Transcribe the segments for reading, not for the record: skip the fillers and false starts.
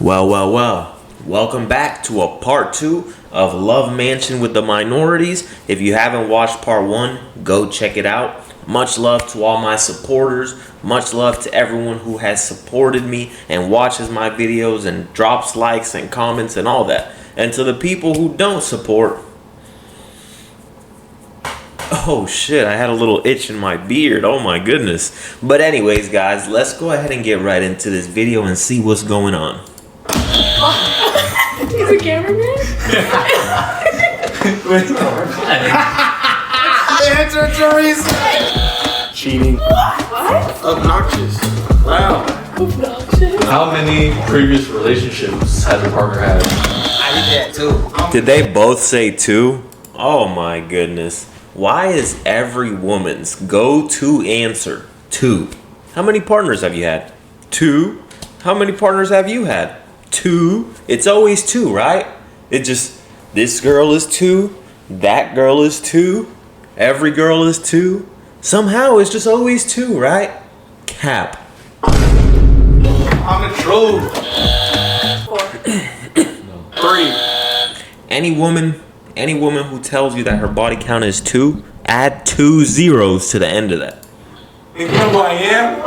Well. Welcome back to a part 2 of Love Mansion with the Minorities. If you haven't watched part 1, go check it out. Much love to all my supporters. Much love to everyone who has supported me and watches my videos and drops likes and comments and all that. And to the people who don't support... Oh shit, I had a little itch in my beard. Oh my goodness. But anyways, guys, let's go ahead and get right into this video and see what's going on. He's a cameraman? Answer Teresa. Cheating. What? Obnoxious. Wow. Obnoxious? How many previous relationships has your partner had? I did that too. Did they both say 2? Oh my goodness. Why is every woman's go-to answer 2? How many partners have you had? 2? How many partners have you had? 2? It's always 2, right? It just, this girl is 2, that girl is 2, every girl is 2. Somehow it's just always 2, right? Cap. I'm the truth. 3. Any woman who tells you that her body count is 2, add 2 zeros to the end of that. And you know who I am?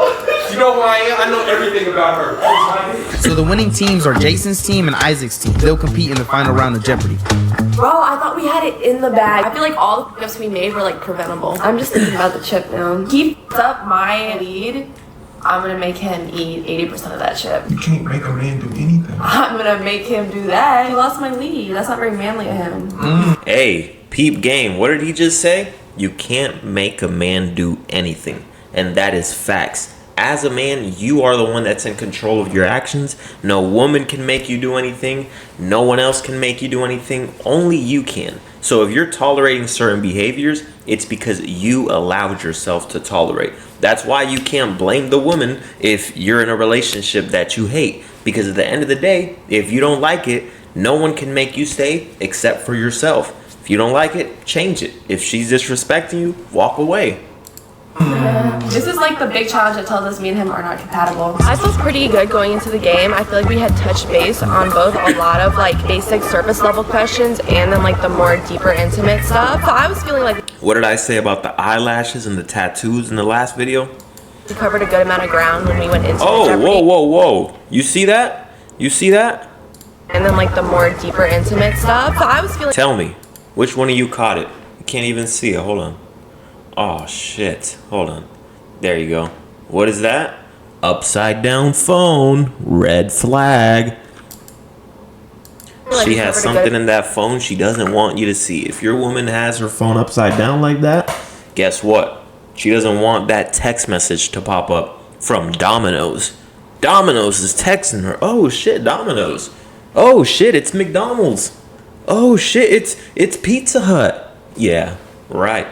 You know who I am? I know everything about her. So the winning teams are Jason's team and Isaac's team. They'll compete in the final round of Jeopardy. Bro, I thought we had it in the bag. I feel like all the pickups we made were like preventable. I'm just thinking about the chip now. He f***ed up my lead. I'm gonna make him eat 80% of that chip. You can't make a man do anything. I'm gonna make him do that. He lost my lead. That's not very manly of him. Hey, peep game, what did he just say? You can't make a man do anything. And that is facts. As a man, you are the one that's in control of your actions. No woman can make you do anything. No one else can make you do anything. Only you can. So if you're tolerating certain behaviors, it's because you allowed yourself to tolerate. That's why you can't blame the woman if you're in a relationship that you hate. Because at the end of the day, if you don't like it, no one can make you stay except for yourself. If you don't like it, change it. If she's disrespecting you, walk away. This is like the big challenge that tells us me and him are not compatible. I feel pretty good going into the game. I feel like we had touched base on both a lot of like basic surface level questions and then like the more deeper intimate stuff. So I was feeling like What did I say about the eyelashes and the tattoos in the last video? we covered a good amount of ground when we went into Oh, Jeopardy. whoa. You see that? You see that? And then like the more deeper intimate stuff. So I was feeling Tell me, which one of you caught it? You can't even see it. Hold on. Oh, shit. Hold on. There you go. What is that? Upside down phone. Red flag. like She we has covered a something good- in that phone she doesn't want you to see. If your woman has her phone upside down like that, guess what? She doesn't want that text message to pop up from Domino's. Domino's is texting her. Oh, shit, Domino's. Oh, shit, it's McDonald's. Oh, shit, it's Pizza Hut. Yeah, right.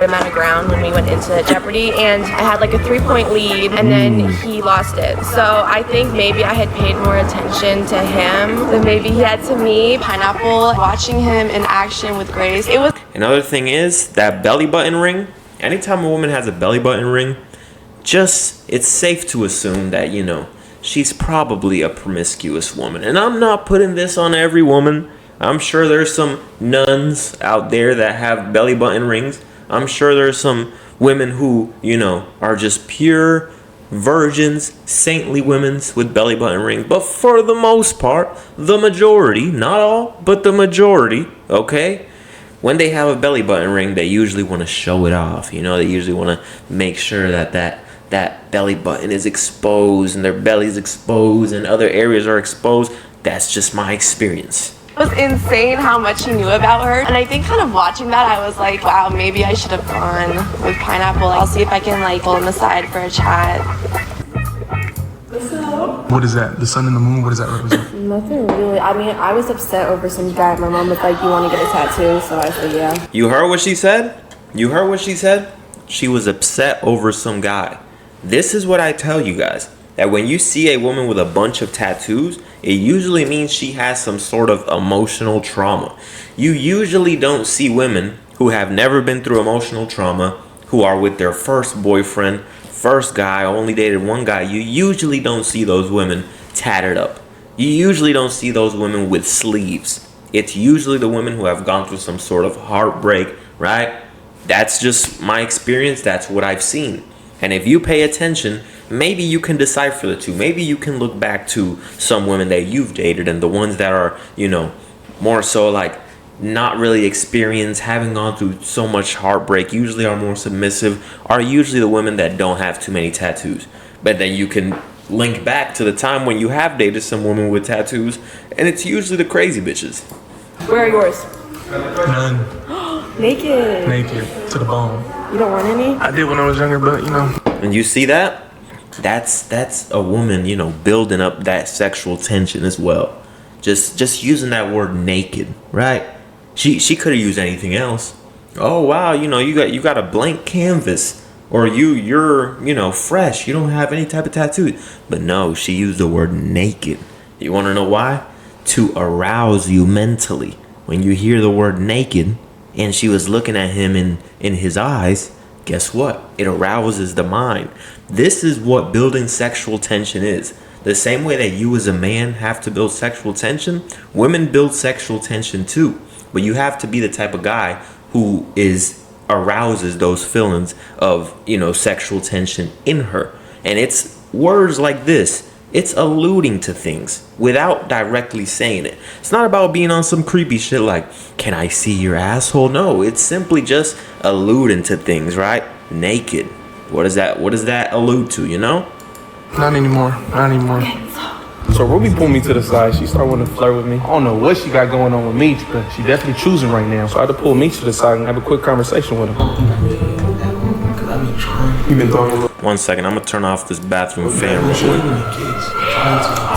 amount of ground when we went into Jeopardy, and I had like a 3-point lead and then he lost it. So I think maybe I had paid more attention to him than maybe he had to me. Pineapple, watching him in action with Grace, it was Another thing is that belly button ring. Anytime a woman has a belly button ring, it's safe to assume that, she's probably a promiscuous woman. And I'm not putting this on every woman. I'm sure there's some nuns out there that have belly button rings. I'm sure there's some women who, are just pure virgins, saintly women with belly button rings. But for the most part, the majority, not all, but the majority, okay? When they have a belly button ring, they usually want to show it off. They usually want to make sure that belly button is exposed and their belly's exposed and other areas are exposed. That's just my experience. It was insane how much he knew about her, and I think kind of watching that I was like, wow, maybe I should have gone with Pineapple. I'll see if I can like pull him aside for a chat. What is that? The sun and the moon? What does that represent? Nothing really. I mean, I was upset over some guy. My mom was like, you want to get a tattoo? So I said, yeah. You heard what she said? You heard what she said? She was upset over some guy. This is what I tell you guys. That when you see a woman with a bunch of tattoos, it usually means she has some sort of emotional trauma. You usually don't see women who have never been through emotional trauma, who are with their first boyfriend, first guy, only dated one guy. You usually don't see those women tattered up. You usually don't see those women with sleeves. It's usually the women who have gone through some sort of heartbreak, right? That's just my experience. That's what I've seen. And if you pay attention, maybe you can decipher the two. Maybe you can look back to some women that you've dated, and the ones that are, more so like not really experienced, having gone through so much heartbreak, usually are more submissive, are usually the women that don't have too many tattoos. But then you can link back to the time when you have dated some women with tattoos, and it's usually the crazy bitches. Where are yours? None. Naked. Naked to the bone. You don't want any? I did when I was younger, but And you see that? That's a woman, building up that sexual tension as well. Just using that word naked, right? She could have used anything else. Oh wow, you got a blank canvas, or you're fresh. You don't have any type of tattoo. But no, she used the word naked. You want to know why? To arouse you mentally. When you hear the word naked, and she was looking at him in his eyes, guess what? It arouses the mind. This is what building sexual tension is. The same way that you as a man have to build sexual tension, women build sexual tension too. But you have to be the type of guy who arouses those feelings of, sexual tension in her. And it's words like this. It's alluding to things without directly saying it. It's not about being on some creepy shit like, can I see your asshole? No, it's simply just alluding to things, right? Naked. What does that allude to, not anymore. Not anymore. So Ruby pulled me to the side. She started wanting to flirt with me. I don't know what she got going on with me, but she definitely choosing right now. So I had to pull me to the side and have a quick conversation with her. You been throwing a 1 second, I'm gonna turn off this bathroom fan real quick.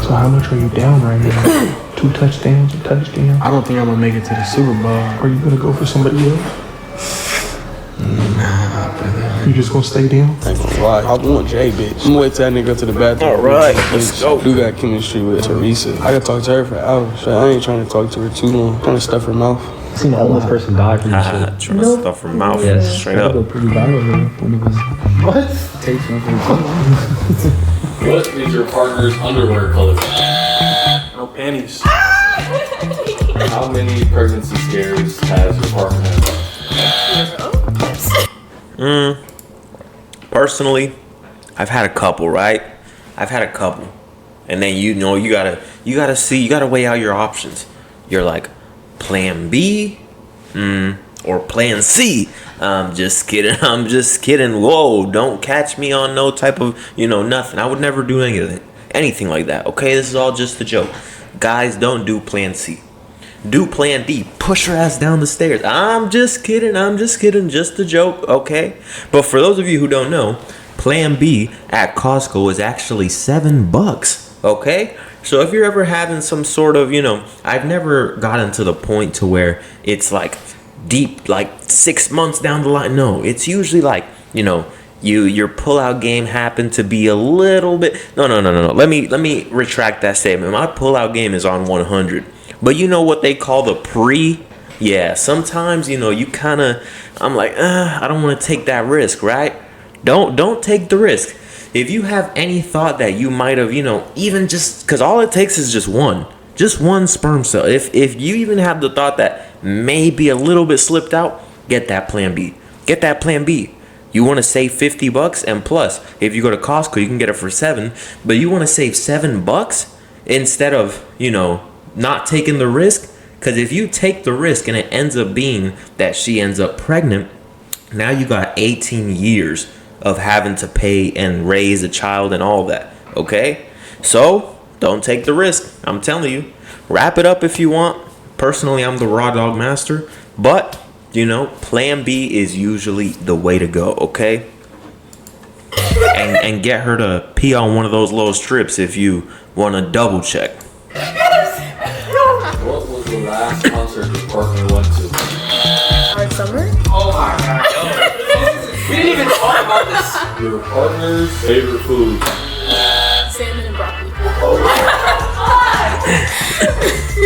So how much are you down right now? 2 touchdowns, a touchdown? I don't think I'm gonna make it to the Super Bowl. Are you gonna go for somebody else? Nah, brother. You just gonna stay down? I ain't gonna lie. I want Jay, bitch. I'm gonna wait till that nigga to the bathroom. Alright, let's go. I do got chemistry with Teresa. I can talk to her for hours. So I ain't trying to talk to her too long. I'm trying to stuff her mouth. I seen a homeless person die from this shit. Trying to stuff her mouth. Yes. Straight That up. go pretty viral though, when it was take something. What is your partner's underwear color? No panties. How many pregnancy scares has your partner had? Personally, I've had a couple, right? I've had a couple. And then you gotta weigh out your options. You're like, plan B, or plan C. I'm just kidding. Whoa, don't catch me on no type of, nothing. I would never do anything like that. Okay, this is all just a joke. Guys, don't do plan C. Do plan D. Push her ass down the stairs. I'm just kidding. Just a joke, okay? But for those of you who don't know, plan B at Costco is actually $7, okay? So if you're ever having some sort of, I've never gotten to the point to where it's like deep, like 6 months down the line. No, it's usually like, your pullout game happened to be a little bit. No. Let me retract that statement. My pullout game is on 100. But you know what they call the pre? Yeah, sometimes, you kind of, I'm like, I don't want to take that risk, right? Don't take the risk. If you have any thought that you might have, even just, because all it takes is just one sperm cell. If you even have the thought that maybe a little bit slipped out, get that plan B. Get that plan B. You want to save $50, and plus, if you go to Costco, you can get it for $7. But you want to save $7 instead of, not taking the risk. Because if you take the risk and it ends up being that she ends up pregnant, now you got 18 years of having to pay and raise a child and all that. Okay? So, don't take the risk. I'm telling you. Wrap it up if you want. Personally, I'm the raw dog master. But, plan B is usually the way to go. Okay? And get her to pee on one of those little strips if you want to double check. What was the last concert your partner went to? Hard summer? Oh my god. We didn't even talk about this. Your partner's favorite food? Salmon and broccoli.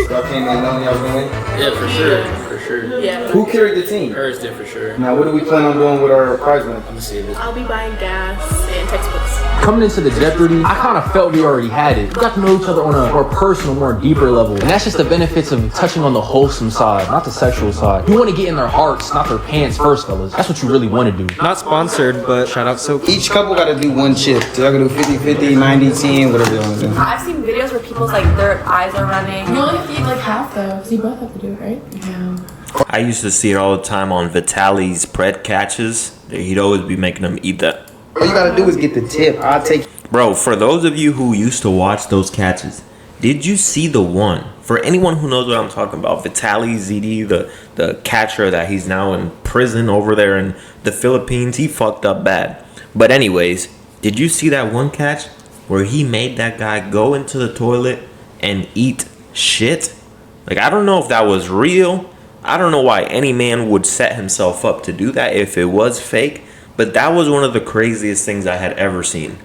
Y'all came in knowing y'all going? Yeah, for sure. For sure. Yeah. Who carried the team? Hers did for sure. Now, what do we plan on doing with our prize money? Let me see this. I'll be buying gas and textbooks. Coming into the Jeopardy, I kind of felt we already had it. We got to know each other on a more personal, more deeper level. And that's just the benefits of touching on the wholesome side, not the sexual side. You want to get in their hearts, not their pants first, fellas. That's what you really want to do. Not sponsored, but shout out Soap. Each couple got to do one chip. So y'all can do 50-50, 90-10, whatever you want to do. I've seen videos where people's like their eyes are running. You only feed like half though, because you both have to do it, right? Yeah. I used to see it all the time on Vitali's bread catches. He'd always be making them eat that. All you got to do is get the tip. I'll take. Bro, for those of you who used to watch those catches, did you see the one? For anyone who knows what I'm talking about, Vitali ZD, the catcher that he's now in prison over there in the Philippines, he fucked up bad. But anyways, did you see that one catch where he made that guy go into the toilet and eat shit? Like, I don't know if that was real. I don't know why any man would set himself up to do that if it was fake. But that was one of the craziest things I had ever seen.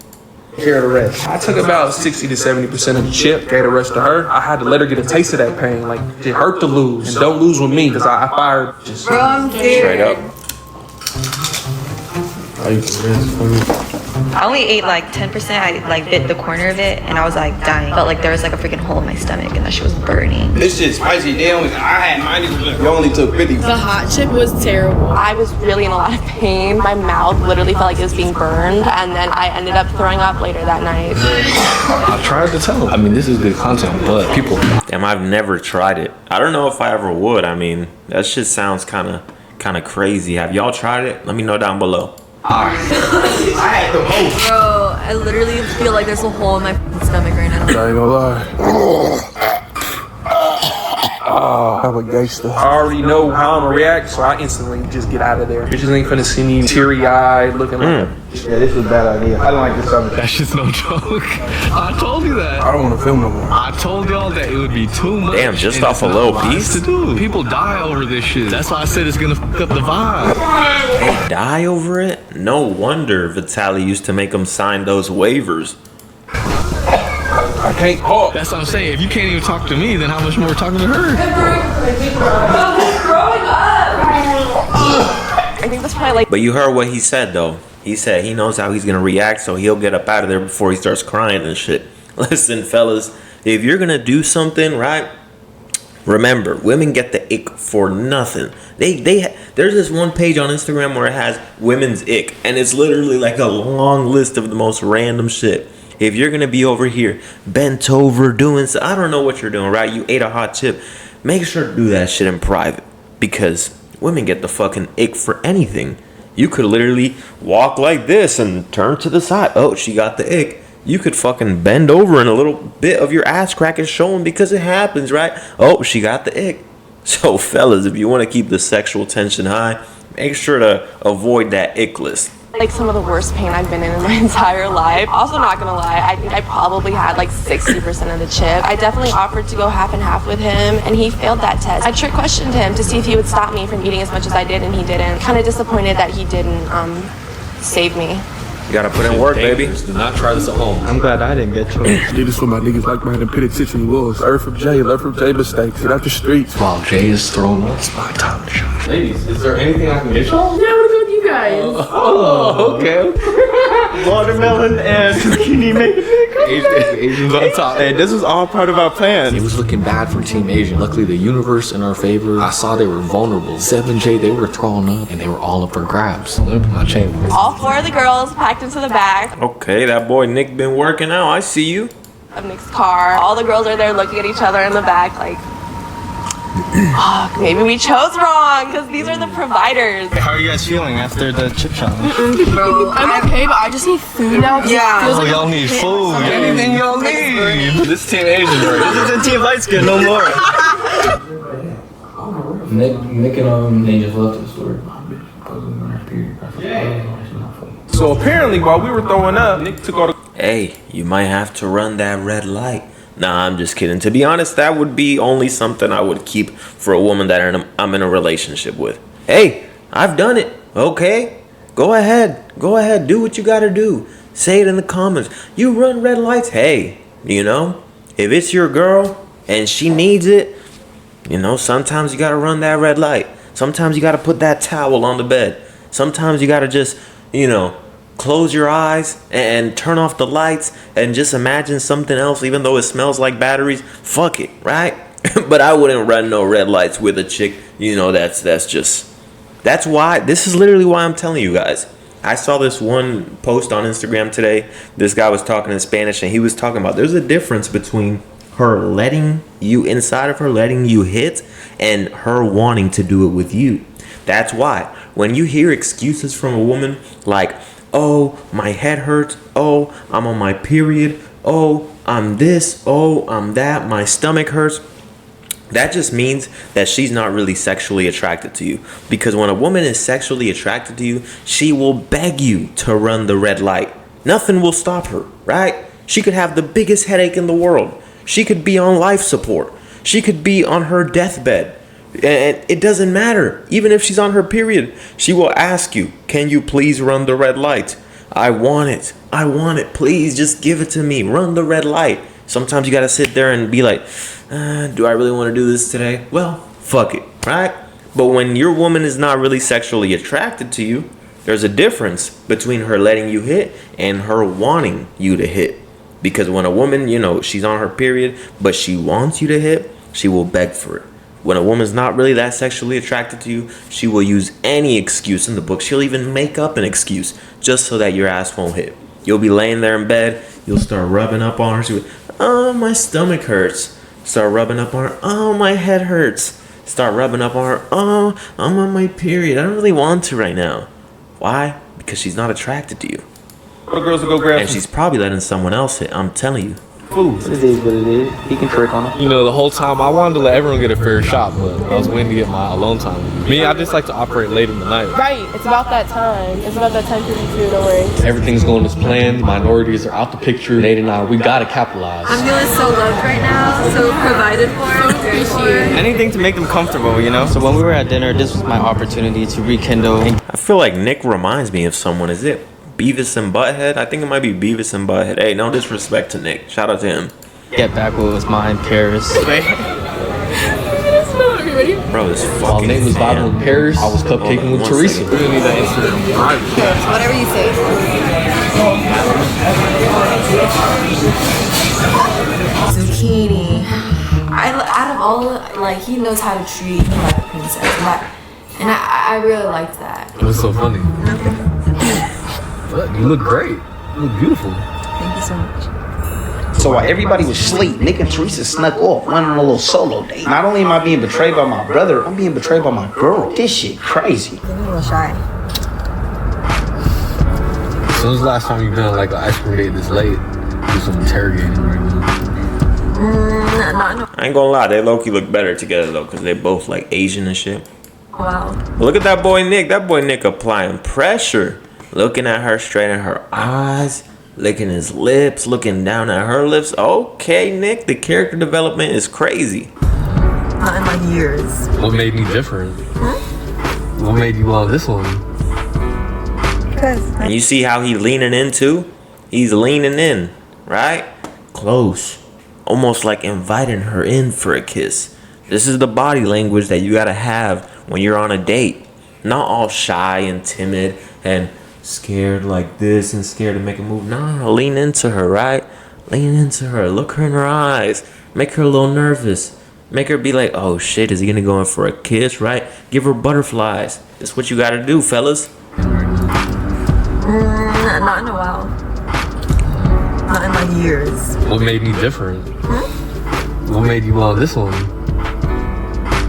Here are the rest. I took about 60 to 70% of the chip, gave the rest to her. I had to let her get a taste of that pain. Like, it hurt to lose. And don't lose with me, because I fired just Straight up. I only ate like 10%. I like bit the corner of it and I was like dying. Felt like there was like a freaking hole in my stomach and that shit was burning. This shit's spicy. I had 90%. You only took 50. The hot chip was terrible. I was really in a lot of pain. My mouth literally felt like it was being burned, and then I ended up throwing up later that night. I tried to tell him. I mean, this is good content, but people. Damn, I've never tried it. I don't know if I ever would. I mean, that shit sounds kind of crazy. Have y'all tried it? Let me know down below. Bro, I literally feel like there's a hole in my stomach right now. I ain't gonna lie. Oh, I'm a gangster. I already know how I'm gonna react, so I instantly just get out of there. Bitches ain't finna see me teary-eyed looking like Yeah, this was a bad idea. I don't like this subject. That's just no joke. I told you that. I don't want to film no more. I told y'all that it would be too much. Damn, just and off it's a not little wise piece? to do. People die over this shit. That's why I said it's gonna fuck up the vibe. They die over it? No wonder Vitali used to make them sign those waivers. I can't talk. That's what I'm saying. If you can't even talk to me, then how much more talking to her? I think that's probably like. But you heard what he said, though. He said he knows how he's going to react, so he'll get up out of there before he starts crying and shit. Listen, fellas, if you're going to do something, right, remember, women get the ick for nothing. There's this one page on Instagram where it has women's ick, and it's literally like a long list of the most random shit. If you're going to be over here bent over doing so, I don't know what you're doing, right? You ate a hot chip. Make sure to do that shit in private, because women get the fucking ick for anything. You could literally walk like this and turn to the side. Oh, she got the ick. You could fucking bend over and a little bit of your ass crack is showing because it happens, right? Oh, she got the ick. So, fellas, if you want to keep the sexual tension high, make sure to avoid that ick list. Like some of the worst pain I've been in my entire life. Also, not gonna lie, I think I probably had like 60% of the chip. I definitely offered to go half and half with him, and he failed that test. I trick questioned him to see if he would stop me from eating as much as I did, and he didn't. Kind of disappointed that he didn't save me. You gotta put in work, baby. Do not try this at home. I'm glad I didn't get chose. Did this for my niggas like behind the penitentiary walls. Learn from Jay mistakes. Get out the streets. While Jay is thrown up, it's my time to shine. Ladies, is there anything I can get y'all? Yeah, I want to go with you guys. Oh, okay. Watermelon and zucchini making Asians on top. Hey, this was all part of our plan. It was looking bad for Team Asian. Luckily, the universe in our favor. I saw they were vulnerable. 7J, they were throwing up, and they were all up for grabs. Limp in my chamber. All four of the girls packed into the back Okay, that boy Nick been working out. I see you. of Nick's car. All the girls are there looking at each other in the back like, fuck, maybe we chose wrong, because these are the providers. How are you guys feeling after the chip challenge? Bro, I'm okay, but I just need food now. Yeah. Oh, y'all need food. Anything y'all need. This Team Asian, right? This isn't Team Light Skin no more. Nick and they just left the store. So apparently, while we were throwing up, Nick took all the. Hey, you might have to run that red light. Nah, I'm just kidding. To be honest, that would be only something I would keep for a woman that I'm in a relationship with. Hey, I've done it. Okay? Go ahead. Go ahead. Do what you gotta do. Say it in the comments. You run red lights. Hey, you know, if it's your girl and she needs it, you know, sometimes you gotta run that red light. Sometimes you gotta put that towel on the bed. Sometimes you gotta just, you know, close your eyes and turn off the lights and just imagine something else, even though it smells like batteries, fuck it, right? But I wouldn't run no red lights with a chick. You know, that's why, this is literally why I'm telling you guys. I saw this one post on Instagram today. This guy was talking in Spanish, and he was talking about there's a difference between her letting you, inside of her letting you hit, and her wanting to do it with you. That's why when you hear excuses from a woman like, oh, my head hurts, oh, I'm on my period, oh, I'm this, oh, I'm that, my stomach hurts, that just means that she's not really sexually attracted to you. Because when a woman is sexually attracted to you, she will beg you to run the red light. Nothing will stop her, right? She could have the biggest headache in the world. She could be on life support. She could be on her deathbed. And it doesn't matter. Even if she's on her period, she will ask you, can you please run the red light? I want it. I want it. Please just give it to me. Run the red light. Sometimes you got to sit there and be like, do I really want to do this today? Well, fuck it, right? But when your woman is not really sexually attracted to you, there's a difference between her letting you hit and her wanting you to hit. Because when a woman, you know, she's on her period, but she wants you to hit, she will beg for it. When a woman's not really that sexually attracted to you, she will use any excuse in the book. She'll even make up an excuse just so that your ass won't hit. You'll be laying there in bed. You'll start rubbing up on her. She'll be, oh, my stomach hurts. Start rubbing up on her. Oh, my head hurts. Start rubbing up on her. Oh, I'm on my period. I don't really want to right now. Why? Because she's not attracted to you. What girls will go grab? And she's probably letting someone else hit. I'm telling you. Food. It is what it is. He can trick on him. You know, the whole time I wanted to let everyone get a fair shot, but I was waiting to get my alone time. Me, I just like to operate late in the night. Right, it's about that time. It's about that time for you too, don't worry. Everything's going as planned. Minorities are out the picture. Nate and I, we gotta capitalize. I'm feeling so loved right now, so provided for, cared for. Anything to make them comfortable, you know? So when we were at dinner, this was my opportunity to rekindle. I feel like Nick reminds me of someone. Is it Beavis and Butthead? I think it might be Beavis and Butthead. Hey, no disrespect to Nick. Shout out to him. Get back what was mine, Paris. Bro, this fucking While Nate was vibing with Paris, I was cupcaking with Teresa. We need that Instagram. Whatever you say. Zucchini. Out of all, like, he knows how to treat me like a princess. And I really liked that. What's so funny? Look, you look great. You look beautiful. Thank you so much. So while everybody was asleep, Nick and Teresa snuck off, went on a little solo date. Not only am I being betrayed by my brother, I'm being betrayed by my girl. This shit crazy. I'm a little shy. So when's the last time you've been on like an ice cream date this late? Do some interrogating right now. I ain't gonna lie, they low-key look better together though, because they both like Asian and shit. Wow. Look at that boy Nick. That boy Nick applying pressure. Looking at her straight in her eyes. Licking his lips. Looking down at her lips. Okay, Nick, the character development is crazy. Not in my years. What made me different? What made you love this one? And you see how he leaning in too? He's leaning in, right? Close. Almost like inviting her in for a kiss. This is the body language that you gotta have when you're on a date. Not all shy and timid and scared like this and scared to make a move. No, lean into her, right? Lean into her. Look her in her eyes. Make her a little nervous. Make her be like, oh shit, is he gonna go in for a kiss, right? Give her butterflies. That's what you gotta do, fellas. Not in a while. Not in my years. What made me different? What made you love this one?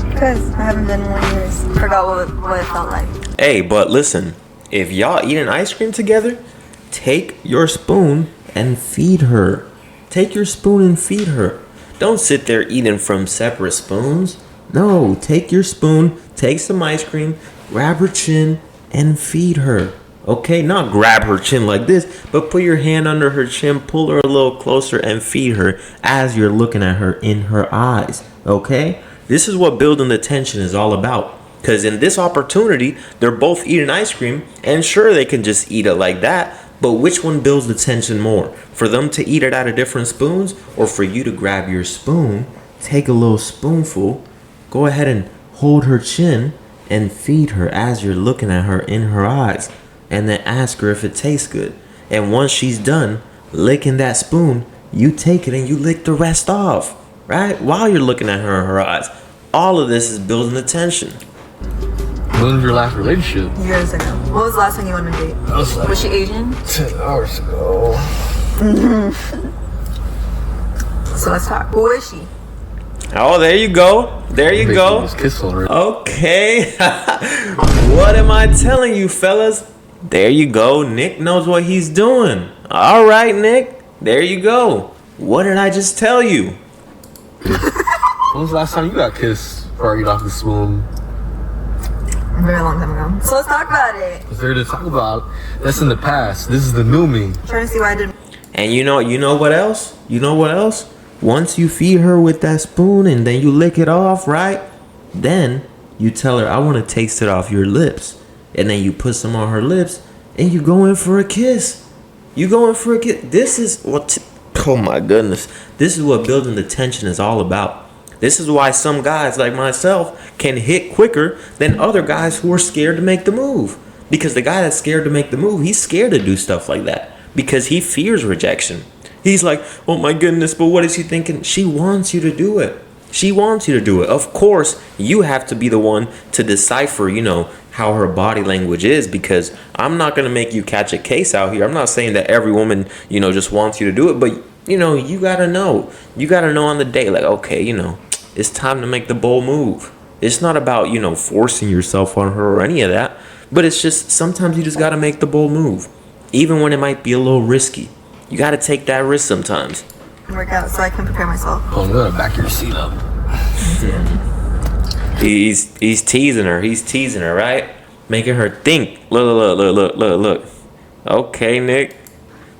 Because I haven't been in 1 year. Forgot what it felt like. Hey, but listen. If y'all eating ice cream together, take your spoon and feed her. Take your spoon and feed her. Don't sit there eating from separate spoons. No, take your spoon, take some ice cream, grab her chin, and feed her. Okay, not grab her chin like this, but put your hand under her chin, pull her a little closer, and feed her as you're looking at her in her eyes. Okay? This is what building the tension is all about. Because in this opportunity, they're both eating ice cream, and sure, they can just eat it like that, but which one builds the tension more? For them to eat it out of different spoons, or for you to grab your spoon, take a little spoonful, go ahead and hold her chin, and feed her as you're looking at her in her eyes. and then ask her if it tastes good. And once she's done licking that spoon, you take it and you lick the rest off, right? While you're looking at her in her eyes. All of this is building the tension. When was your last relationship? Years ago. What was the last time you went on a date? Was she Asian? 10 hours ago. So let's talk. Who is she? Oh, there you go. There you go. Just kiss on her. Okay. What am I telling you, fellas? There you go. Nick knows what he's doing. All right, Nick. There you go. What did I just tell you? When was the last time you got kissed before I get off the spoon? A very long time ago. So let's talk about it. What's there to talk about? That's in the past. This is the new me. I'm trying to see why I didn't. And you know what else? You know what else? Once you feed her with that spoon and then you lick it off, right? Then you tell her, I want to taste it off your lips. And then you put some on her lips and you go in for a kiss. You go in for a kiss. This is what, oh my goodness. This is what building the tension is all about. This is why some guys like myself can hit quicker than other guys who are scared to make the move. Because the guy that's scared to make the move, he's scared to do stuff like that. Because he fears rejection. He's like, oh my goodness, but what is he thinking? She wants you to do it. She wants you to do it. Of course, you have to be the one to decipher, how her body language is, because I'm not going to make you catch a case out here. I'm not saying that every woman, just wants you to do it, but, you got to know. You got to know on the day, like, okay, it's time to make the bold move. It's not about, forcing yourself on her or any of that, but it's just sometimes you just got to make the bold move, even when it might be a little risky. You got to take that risk sometimes. Work out so I can prepare myself. Oh, I'm gonna back your seat up. He's teasing her. He's teasing her, right? Making her think. Look. Okay, Nick.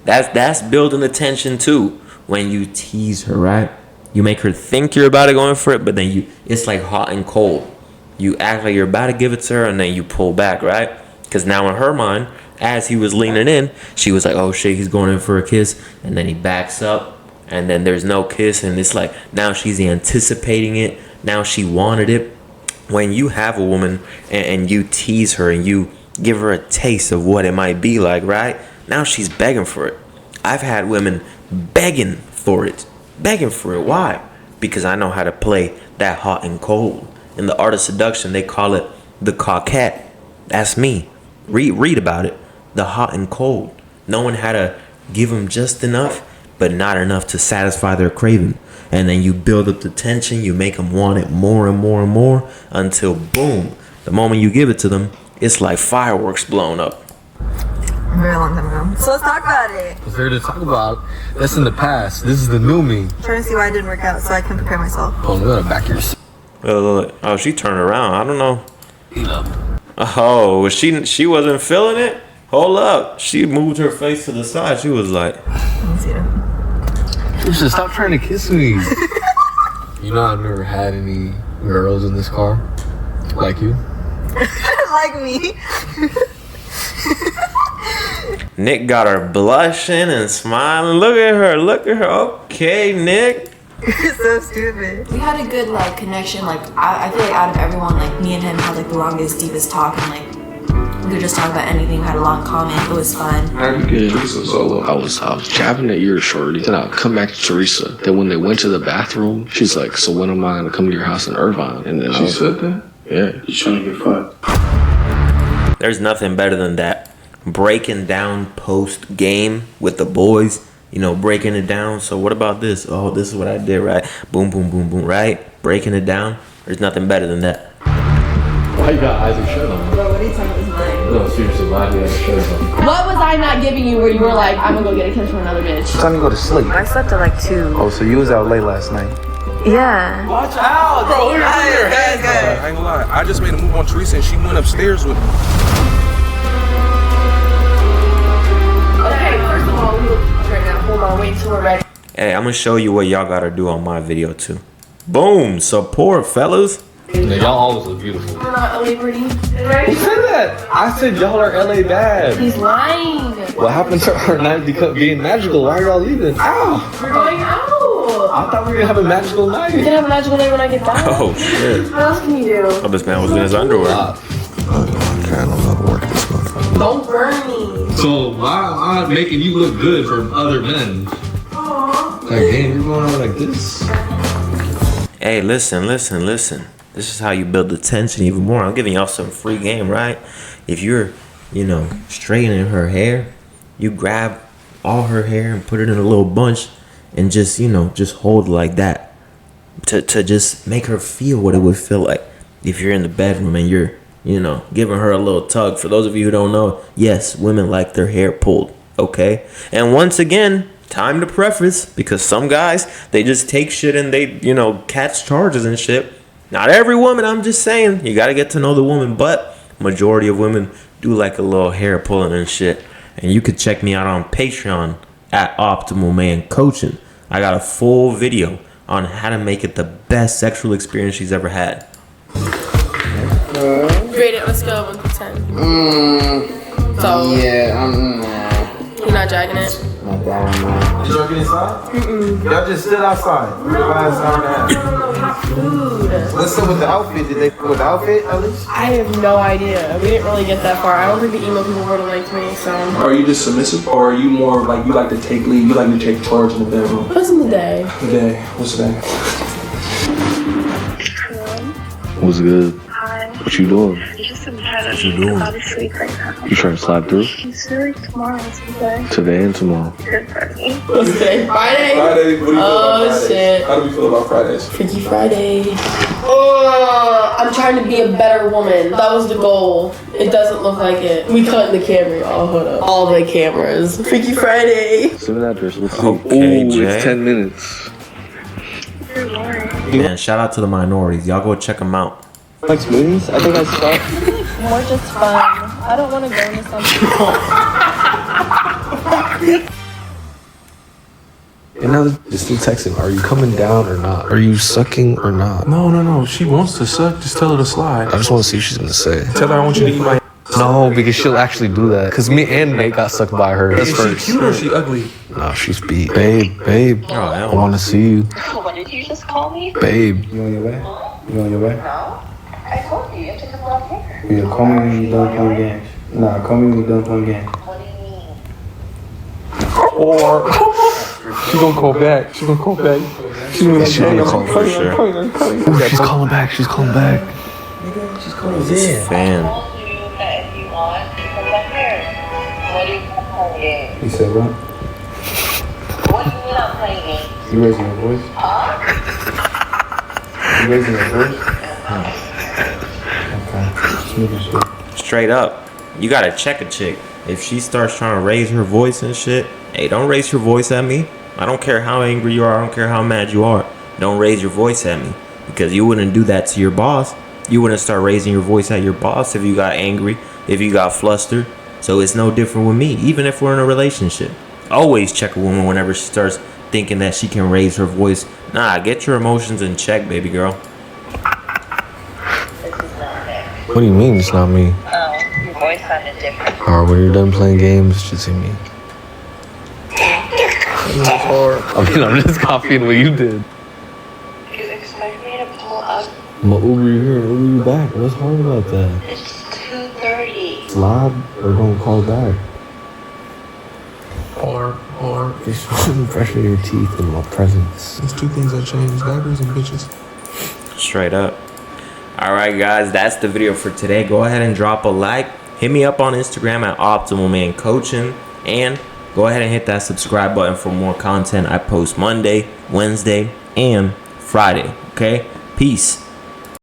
That's building the tension too. When you tease her, right? You make her think you're about to go in for it, but then it's like hot and cold. You act like you're about to give it to her, and then you pull back, right? Because now in her mind, as he was leaning in, she was like, oh shit, he's going in for a kiss. And then he backs up, and then there's no kiss, and it's like now she's anticipating it. Now she wanted it. When you have a woman and you tease her and you give her a taste of what it might be like, right? Now she's begging for it. I've had women begging for it. Why? Because I know how to play that hot and cold. In the art of seduction, they call it the coquette. That's me. Read about it. The hot and cold. Knowing how to give them just enough, but not enough to satisfy their craving. And then you build up the tension. You make them want it more and more and more until boom. The moment you give it to them, it's like fireworks blown up. A very long time ago. So let's talk about it. What's there to talk about? That's in the past. This is the new me. I'm trying to see why I didn't work out so I can prepare myself. Oh, I'm gonna back your seat Oh, she turned around. I don't know. up. Oh, she wasn't feeling it? Hold up. She moved her face to the side. She was like, Let me see that. You should stop trying to kiss me. I've never had any girls in this car like you. Like me. Nick got her blushing and smiling. Look at her. Okay, Nick. You're so stupid. We had a good connection. I feel like out of everyone, me and him had the longest, deepest talk, and we could just talk about anything. We had a lot in common. It was fun. How you get Teresa solo? I was jabbing at your shorty. Then I'll come back to Teresa. Then when they went to the bathroom, she's like, so when am I gonna come to your house in Irvine? And then She said that? Yeah. You trying to get fucked? There's nothing better than that. Breaking down post game with the boys. Breaking it down. So what about this? Oh, this is what I did, right? Boom, boom, boom, boom, right? Breaking it down. There's nothing better than that. Why you got Isaac's shirt on? Bro, what are you talking about? Mine. No, seriously, why do you have a shirt on? What was I not giving you where you were like, I'm gonna go get a kiss from another bitch? Time to go to sleep. I slept at 2. Oh, so you was out late last night. Yeah. Watch out, bro. Look at your head. I ain't gonna lie. I just made a move on Teresa and she went upstairs with me. Okay, first of all, we look right now. Hold on, wait till we're ready. Hey, I'm gonna show you what y'all gotta do on my video too. Boom, support, fellas. Yeah, y'all always look beautiful. We're not LA pretty. Who said that? I said y'all are LA bad. He's lying. What happened to our night being magical? Why are y'all leaving? Ow! We're going out. I thought we were gonna have a magical night. We can have a magical day when I get back. Oh shit. What else can you do? Oh, this man was in his underwear. I kind of love working this motherfucker. Don't burn me. So why am I making you look good for other men? Like, damn, you're going on like this? Hey, listen. This is how you build the tension even more. I'm giving y'all some free game, right? If you're, straightening her hair, you grab all her hair and put it in a little bunch and just hold it like that to just make her feel what it would feel like if you're in the bedroom and you're, giving her a little tug. For those of you who don't know, yes, women like their hair pulled, okay? And once again, time to preface, because some guys, they just take shit and they, catch charges and shit. Not every woman, I'm just saying. You got to get to know the woman, but majority of women do like a little hair pulling and shit. And you could check me out on Patreon at Optimal Man Coaching. I got a full video on how to make it the best sexual experience she's ever had. Rate it on a scale of 1 to 10. So Yeah, you're not dragging it. not that one. Did y'all get inside? Y'all just stood outside for the last hour and a half. Food. What's up with the outfit? Did they put the outfit at least? I have no idea. We didn't really get that far. I don't think the emo people would have liked me, so. Are you just submissive, or are you more like you like to take lead? You like to take charge in the bedroom? What's in the day? The day. What's the day? What's good? Hi. What you doing? Just a matter What you doing? about to sleep right now. You trying to slide through? It's really tomorrow, today. Today and tomorrow. Good for me. What's today? Friday? Friday. What do you feel about Fridays? Shit. How do we feel about Fridays? Freaky Friday. I'm trying to be a better woman. That was the goal. It doesn't look like it. We cut the camera. Oh, hold up. All the cameras. Freaky Friday. Send me that address. Let's see. Okay, Ooh, Jay. it's 10 minutes. Good morning. Man, shout out to the minorities. Y'all go check them out. Like smoothies? I think I saw. More just fun. I don't want to go into something. And now they're still texting. Are you coming down or not? Are you sucking or not? No. She wants to suck. Just tell her to slide. I just want to see what she's gonna say. Tell her I want you to eat my. No, because she'll actually do that. Because me and Nate got sucked by her. That's Is she first. cute or is she ugly? No, she's beat. Babe. Oh, I hell. want to see you. What did you just call me? Babe. You on your way? You on your way? No. I told you, you have to come down here. Yeah, call me when you're done playing games. Nah, call me when you're done playing games. What do you mean? Or she gonna call back. She's gonna call back. She's gonna She's gonna call for sure. Ooh, she's calling back. She's calling back. This fan. I told you that if you want, you come down here. What do you mean I'm playing games? You said what? What do you mean I'm playing games? You raising your voice? You raising your voice? Okay. Just making sure. Straight up, you gotta check a chick. If she starts trying to raise her voice and shit, hey, don't raise your voice at me. I don't care how angry you are. I don't care how mad you are. Don't raise your voice at me, because you wouldn't do that to your boss. You wouldn't start raising your voice at your boss if you got angry, if you got flustered. So it's no different with me, even if we're in a relationship. Always check a woman whenever she starts thinking that she can raise her voice. Nah, get your emotions in check, baby girl. This is not it. What do you mean it's not me? Oh, your voice sounded different. Alright, when you're done playing games, just hit me. I mean, I'm just copying what you did. You expect me to pull up? I'm gonna Uber you here and Uber you back. What's hard about that? It's 2:30. Slide or don't call back. Or just pressure your teeth in my presence. There's two things that changed: diapers and bitches. Straight up. Alright guys, that's the video for today. Go ahead and drop a like. Hit me up on Instagram at Optimal Man Coaching. And go ahead and hit that subscribe button for more content. I post Monday, Wednesday, and Friday. Okay? Peace.